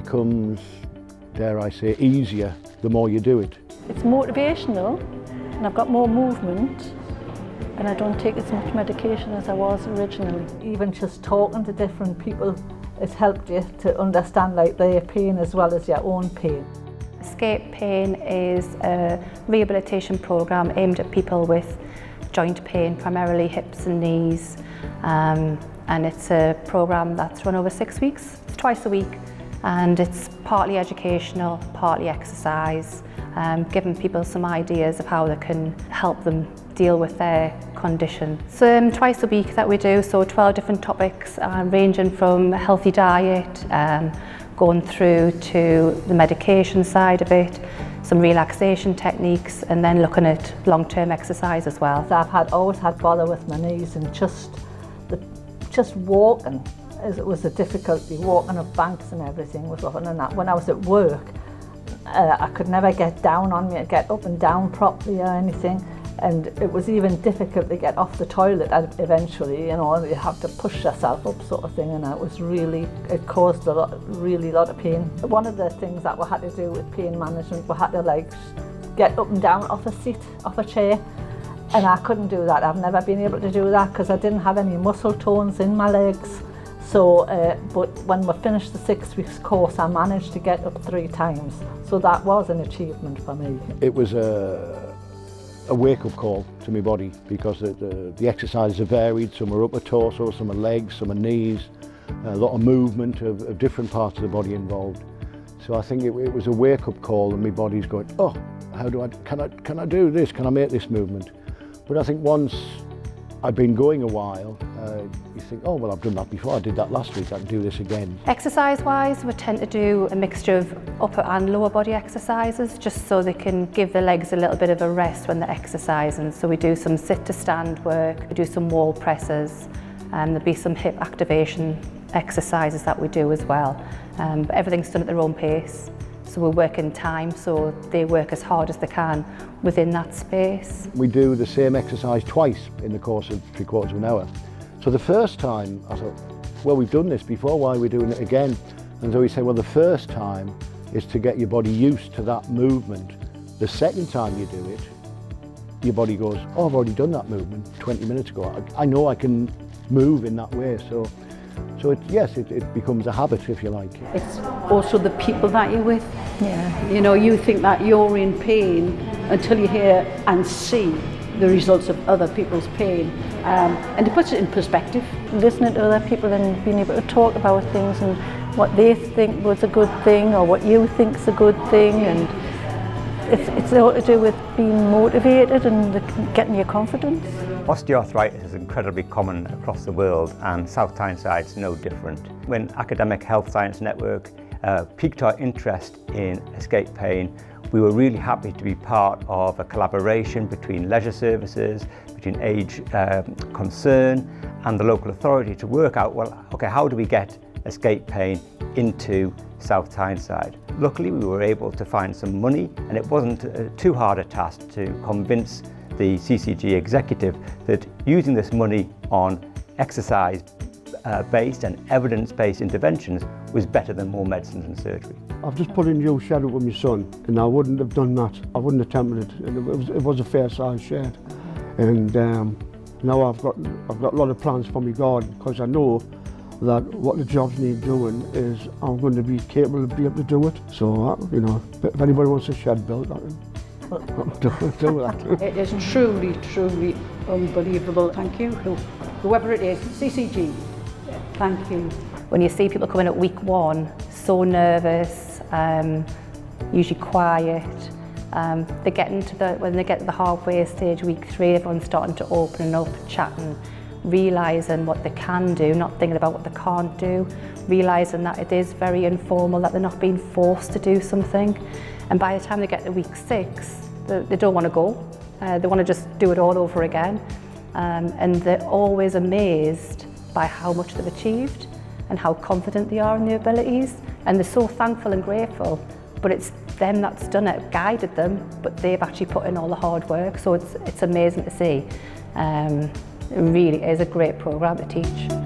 becomes, dare I say, easier the more you do it. It's motivational, and I've got more movement, and I don't take as much medication as I was originally. Even just talking to different people, it's helped you to understand like their pain as well as your own pain. Escape Pain is a rehabilitation programme aimed at people with joint pain, primarily hips and knees, and it's a programme that's run over 6 weeks. It's twice a week, and it's partly educational, partly exercise, giving people some ideas of how they can help them deal with their condition. So twice a week that we do, so 12 different topics, ranging from a healthy diet, going through to the medication side of it, some relaxation techniques, and then looking at long-term exercise as well. I've always had bother with my knees, and just walking, it was a difficulty, walking up banks and everything was often, and that when I was at work, I could never get down on me, get up and down properly or anything. And it was even difficult to get off the toilet eventually, you know, you have to push yourself up sort of thing, and it caused a lot of pain. One of the things that we had to do with pain management, we had to like get up and down off a seat, off a chair, and I couldn't do that. I've never been able to do that because I didn't have any muscle tones in my legs. So, but when we finished the 6 weeks course, I managed to get up 3 times. So that was an achievement for me. It was a wake-up call to my body, because the exercises are varied. Some are upper torso, some are legs, some are knees, a lot of movement of different parts of the body involved. So I think it was a wake-up call, and my body's going, oh, can I do this? Can I make this movement? But I think once I've been going a while, you think, oh, well, I've done that before. I did that last week. I can do this again. Exercise-wise, we tend to do a mixture of upper and lower body exercises, just so they can give the legs a little bit of a rest when they're exercising. So we do some sit-to-stand work, we do some wall presses, and there'll be some hip activation exercises that we do as well. But everything's done at their own pace. So we work in time, so they work as hard as they can within that space. We do the same exercise twice in the course of 3/4 of an hour. So the first time I thought, well, we've done this before, why are we doing it again? And so we say, well, the first time is to get your body used to that movement. The second time you do it, your body goes, oh, I've already done that movement 20 minutes ago. I know I can move in that way. So it becomes a habit, if you like. It's also the people that you're with. Yeah. You know, you think that you're in pain until you hear and see the results of other people's pain, and it puts it in perspective. Listening to other people and being able to talk about things and what they think was a good thing or what you think's a good thing, and it's all to do with being motivated and getting your confidence. Osteoarthritis is incredibly common across the world, and South Tyneside is no different. When Academic Health Science Network piqued our interest in escape pain, we were really happy to be part of a collaboration between leisure services, between Age Concern and the local authority to work out, well, okay, how do we get escape pain into South Tyneside? Luckily, we were able to find some money, and it wasn't too hard a task to convince the CCG executive that using this money on exercise-based and evidence-based interventions was better than more medicines and surgery. I've just put in new shed with my son, and I wouldn't have done that. I wouldn't have attempted it. It was a fair-sized shed, and now I've got a lot of plans for my garden, because I know that what the jobs need doing is I'm going to be capable of being able to do it. So, you know, if anybody wants a shed built, I can do that. It is truly, truly unbelievable. Thank you, whoever it is, CCG, thank you. When you see people coming at week 1, so nervous, usually quiet, when they get to the halfway stage, week 3, everyone's starting to open up, chatting, realising what they can do, not thinking about what they can't do, realising that it is very informal, that they're not being forced to do something. And by the time they get to week 6, they don't want to go. They want to just do it all over again. And they're always amazed by how much they've achieved and how confident they are in their abilities. And they're so thankful and grateful, but it's them that's done it, guided them, but they've actually put in all the hard work. So it's amazing to see. It really is a great programme to teach.